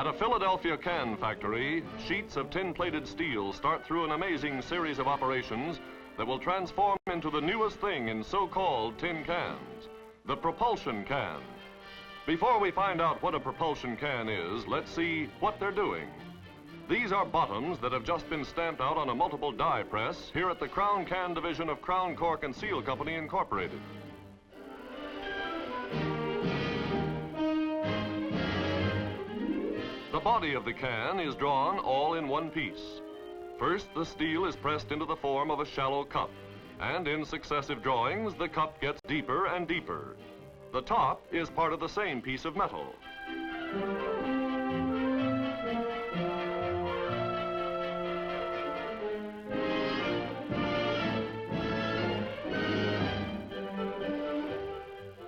At a Philadelphia can factory, sheets of tin-plated steel start through an amazing series of operations that will transform into the newest thing in so-called tin cans, the propulsion can. Before we find out what a propulsion can is, let's see what they're doing. These are bottoms that have just been stamped out on a multiple die press here at the Crown Can division of Crown Cork and Seal Company, Incorporated. The body of the can is drawn all in one piece. First, the steel is pressed into the form of a shallow cup, and in successive drawings, the cup gets deeper and deeper. The top is part of the same piece of metal.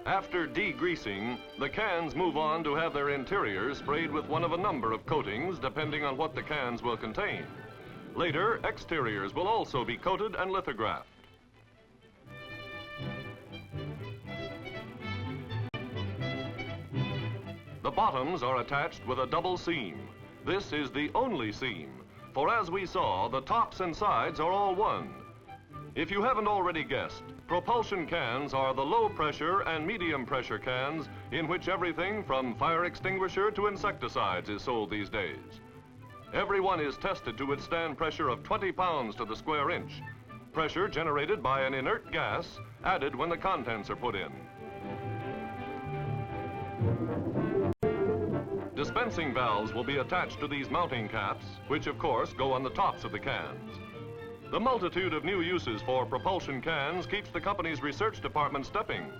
After degreasing, the cans move on to have their interiors sprayed with one of a number of coatings depending on what the cans will contain. Later, exteriors will also be coated and lithographed. The bottoms are attached with a double seam. This is the only seam, for as we saw, the tops and sides are all one. If you haven't already guessed, propulsion cans are the low-pressure and medium-pressure cans in which everything from fire extinguisher to insecticides is sold these days. Every one is tested to withstand pressure of 20 pounds to the square inch, pressure generated by an inert gas added when the contents are put in. Dispensing valves will be attached to these mounting caps, which of course go on the tops of the cans. The multitude of new uses for propulsion cans keeps the company's research department stepping,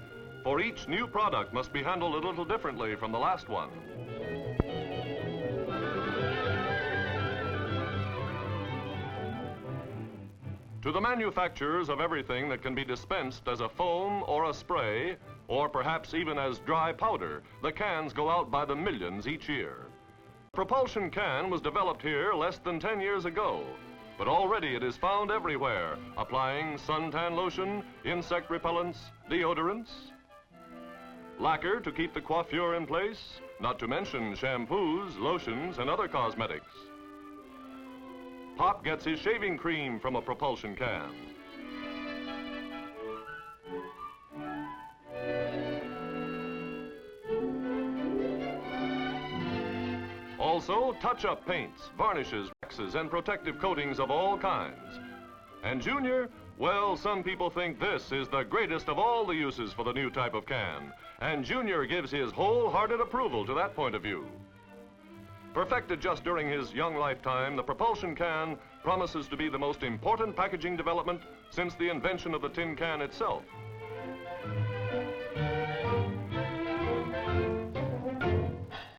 for each new product must be handled a little differently from the last one. To the manufacturers of everything that can be dispensed as a foam or a spray, or perhaps even as dry powder, the cans go out by the millions each year. Propulsion can was developed here less than 10 years ago. But already it is found everywhere, applying suntan lotion, insect repellents, deodorants, lacquer to keep the coiffure in place, not to mention shampoos, lotions, and other cosmetics. Pop gets his shaving cream from a propulsion can. Also, touch-up paints, varnishes, waxes, and protective coatings of all kinds. And Junior, well, some people think this is the greatest of all the uses for the new type of can, and Junior gives his wholehearted approval to that point of view. Perfected just during his young lifetime, the propulsion can promises to be the most important packaging development since the invention of the tin can itself.